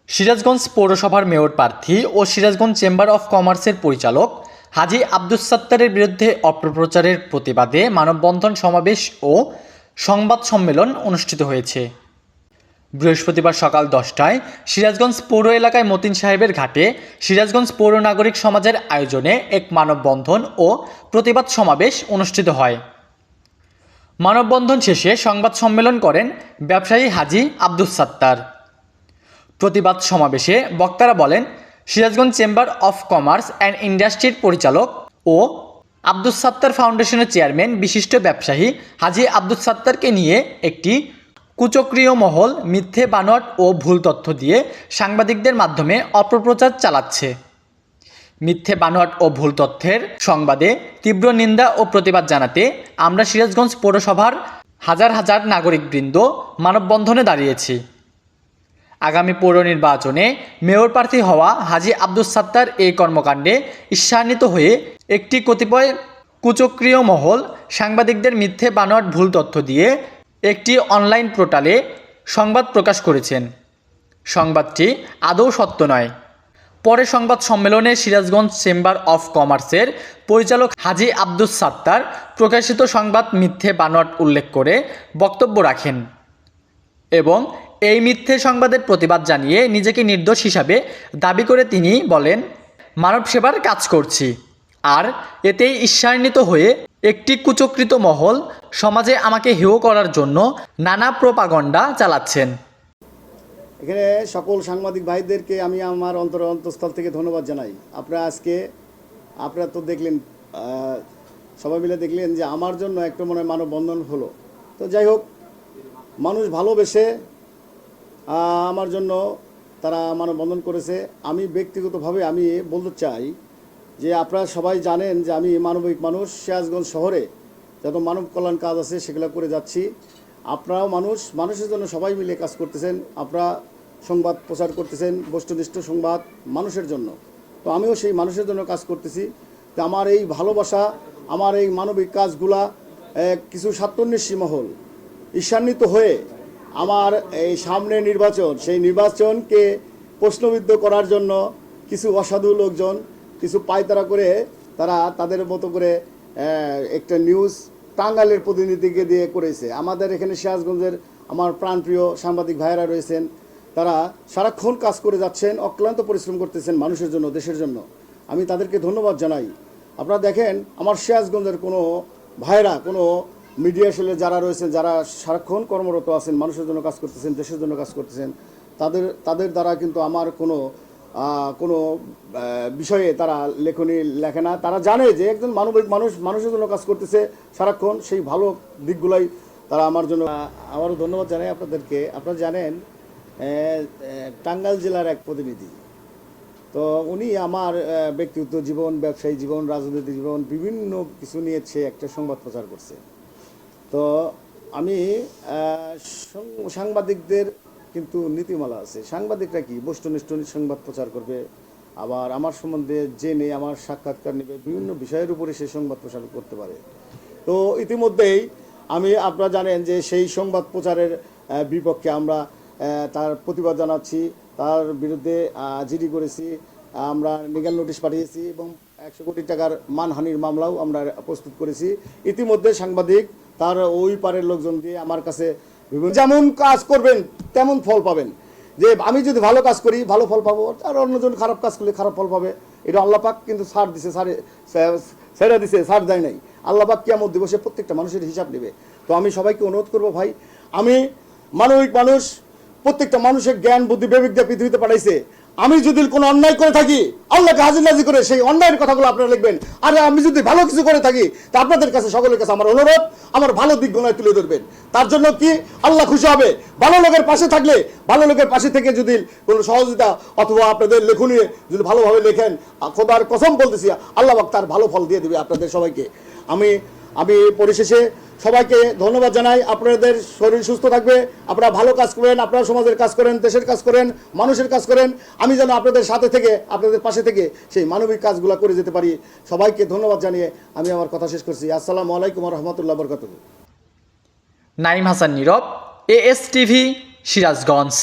সিরাজগঞ্জ পৌরসভার মেয়র প্রার্থী ও Sirajganj chamber of কমার্সের পরিচালক হাজী আব্দুস সাত্তারের বিরুদ্ধে অপপ্রচারের প্রতিবাদে মানববন্ধন সমাবেশ ও সংবাদ সম্মেলন অনুষ্ঠিত হয়েছে। বৃহস্পতিবার সকাল 10টায় সিরাজগঞ্জ পৌর এলাকায় মতিন সাহেবের ঘাটে সিরাজগঞ্জ পৌর নাগরিক সমাজের আয়োজনে এক মানববন্ধন ও প্রতিবাদ সমাবেশ অনুষ্ঠিত হয়। মানববন্ধন শেষে সংবাদ সম্মেলন করেন ব্যবসায়ী হাজী আব্দুস সাত্তার। প্রতিবাদ সমাবেশে বক্তারা বলেন, Sirajganj chamber of commerce and ইন্ডাস্ট্রির পরিচালক ও আব্দুস সাত্তার ফাউন্ডেশনের চেয়ারম্যান বিশিষ্ট ব্যবসায়ী হাজী আব্দুস সাত্তারকে নিয়ে একটি কুচক্রীয় মহল মিথ্যে বানোয়াট ও ভুল তথ্য দিয়ে সাংবাদিকদের মাধ্যমে অপপ্রচার চালাচ্ছে। মিথ্যে বানোয়াট ও ভুল তথ্যের সংবাদে তীব্র নিন্দা ও প্রতিবাদ জানাতে আমরা সিরাজগঞ্জ পৌরসভার হাজার হাজার নাগরিকবৃন্দ মানববন্ধনে দাঁড়িয়েছি। আগামী পৌর নির্বাচনে মেয়র প্রার্থী হওয়া হাজী আব্দুস সাত্তার এই কর্মকাণ্ডে ঈর্ষান্বিত হয়ে একটি কতিপয় কুচক্রীয় মহল সাংবাদিকদের মিথ্যে বানোয়াট ভুল তথ্য দিয়ে একটি অনলাইন পোর্টালে সংবাদ প্রকাশ করেছেন। সংবাদটি আদৌ সত্য নয়। পরে সংবাদ সম্মেলনে সিরাজগঞ্জ চেম্বার অফ কমার্সের পরিচালক হাজী আব্দুস সাত্তার প্রকাশিত সংবাদ মিথ্যে বানোয়াট উল্লেখ করে বক্তব্য রাখেন এবং এই মিথ্যে সংবাদের প্রতিবাদ জানিয়ে নিজেকে নির্দোষ হিসাবে দাবি করে তিনি বলেন, মানব সেবার কাজ করছি। আর এতেই ঈর্ষান্বিত হয়ে একটি কুচক্রিত মহল সমাজে আমাকে হেয় করার জন্য নানা প্রোপাগন্ডা চালাচ্ছেন। এখানে সকল সাংবাদিক ভাইদেরকে আমি আমার অন্তঃস্থল থেকে ধন্যবাদ জানাই। আপনারা তো দেখলেন, সবাই মিলে দেখলেন যে আমার জন্য একটা মনে হয় মানববন্ধন হলো। তো যাই হোক, মানুষ ভালোবেসে আমার জন্য তারা মানববন্ধন করেছে। আমি ব্যক্তিগতভাবে আমি বলতে চাই যে আপনারা সবাই জানেন যে আমি মানবিক মানুষ। সিরাজগঞ্জ শহরে যত মানব কল্যাণ কাজ আছে সেগুলো করে যাচ্ছি। আপনারাও মানুষের জন্য সবাই মিলে কাজ করতেছেন। আপনারা সংবাদ প্রচার করতেছেন, বস্তুনিষ্ঠ সংবাদ মানুষের জন্য। তো আমিও সেই মানুষের জন্য কাজ করতেছি। তো আমার এই ভালোবাসা, আমার এই মানবিক কাজগুলা কিছু স্বার্থান্বেষী মহল ঈর্ষান্বিত হয়ে আমার এই সামনে নির্বাচন, সেই নির্বাচনকে প্রশ্নবিদ্ধ করার জন্য কিছু অসাধু লোকজন কিছু পায়তারা করে তারা তাদের মতো করে একটা নিউজ টাঙ্গাইলের প্রতিনিধিকে দিয়ে করেছে। আমাদের এখানে সিরাজগঞ্জের আমার প্রাণপ্রিয় সাংবাদিক ভাইয়েরা রয়েছেন, তারা সারাক্ষণ কাজ করে যাচ্ছেন, অক্লান্ত পরিশ্রম করতেছেন মানুষের জন্য, দেশের জন্য। আমি তাদেরকে ধন্যবাদ জানাই। আপনারা দেখেন, আমার সিরাজগঞ্জের কোনো ভাইয়েরা, কোনো মিডিয়া সেলে যারা রয়েছেন, যারা সারাক্ষণ কর্মরত আছেন, মানুষের জন্য কাজ করতেছেন, দেশের জন্য কাজ করতেছেন, তাদের দ্বারা কিন্তু আমার কোনো বিষয়ে তারা লেখনী লেখে না। তারা জানে যে একজন মানবিক মানুষ মানুষের জন্য কাজ করতেছে সারাক্ষণ, সেই ভালো দিকগুলাই তারা আমার জন্য। আবারও ধন্যবাদ জানাই আপনাদেরকে। আপনারা জানেন, টাঙ্গাইল জেলার এক প্রতিনিধি, তো উনি আমার ব্যক্তিগত জীবন, ব্যবসায়ী জীবন, রাজনৈতিক জীবন বিভিন্ন কিছু নিয়ে সে একটা সংবাদ প্রচার করছে। তো আমি সাংবাদিকদের কিন্তু নীতিমালা আছে। সাংবাদিকরা কি বস্তুনিষ্ঠ সংবাদ প্রচার করবে, আবার আমার সম্বন্ধে জেনে আমার সাক্ষাৎকার নেবে, বিভিন্ন বিষয়ের উপরে সে সংবাদ প্রচার করতে পারে। তো ইতিমধ্যেই আপনারা জানেন যে সেই সংবাদ প্রচারের বিপক্ষে আমরা তার প্রতিবাদ জানাচ্ছি, তার বিরুদ্ধে জিডি করেছি, আমরা লিগ্যাল নোটিশ পাঠিয়েছি এবং 100 কোটি টাকার মানহানির মামলাও আমরা প্রস্তুত করেছি। ইতিমধ্যে সাংবাদিক তার ওই পারের লোকজন দিয়ে আমার কাছে যেমন কাজ করবেন তেমন ফল পাবেন। যে আমি যদি ভালো কাজ করি ভালো ফল পাবো, আর অন্যজন খারাপ কাজ করলে খারাপ ফল পাবে। এটা আল্লাহ পাক কিন্তু ছাড় দিছে, ছেড়ে দিছে, ছাড় দেয় নাই। আল্লাহ পাক কিয়ামত দিবসে প্রত্যেকটা মানুষের হিসাব নেবে। তো আমি সবাইকে অনুরোধ করবো, ভাই, আমি মানবিক মানুষ, প্রত্যেকটা মানুষের জ্ঞান বুদ্ধি বিবেক দিয়ে পৃথিবীতে পাঠাইছে। আমি যদি কোনো অন্যায় করে থাকি, আল্লাহকে হাজির নাজির করে সেই অন্যায়ের কথাগুলো আপনারা লিখবেন। আর আমি যদি ভালো কিছু করে থাকি, তা আপনাদের কাছে, সকলের কাছে আমার অনুরোধ, আমার ভালো দিকগুলো তুলে ধরবেন। তার জন্য কি আল্লাহ খুশি হবে? ভালো লোকের পাশে থাকলে, ভালো লোকের পাশে থেকে যদি কোনো সহযোগিতা অথবা আপনাদের লেখনী যদি ভালোভাবে লেখেন, খোদার কসম বলতেছি, আল্লাহ পাক তার ভালো ফল দিয়ে দেবে আপনাদের সবাইকে। আমি পরিশেষে সবাইকে ধন্যবাদ জানাই। আপনাদের শরীর সুস্থ থাকবে, আপনারা ভালো কাজ করেন, আপনারা সমাজের কাজ করেন, দেশের কাজ করেন, মানুষের কাজ করেন। আমি যেন আপনাদের সাথে থেকে, আপনাদের পাশে থেকে সেই মানবিক কাজগুলো করে যেতে পারি। সবাইকে ধন্যবাদ জানিয়ে আমি আমার কথা শেষ করছি। আসসালামু আলাইকুম ওয়া রাহমাতুল্লাহি ওয়া বারাকাতুহু। নাঈম হাসান নীরব, AS টিভি, সিরাজগঞ্জ।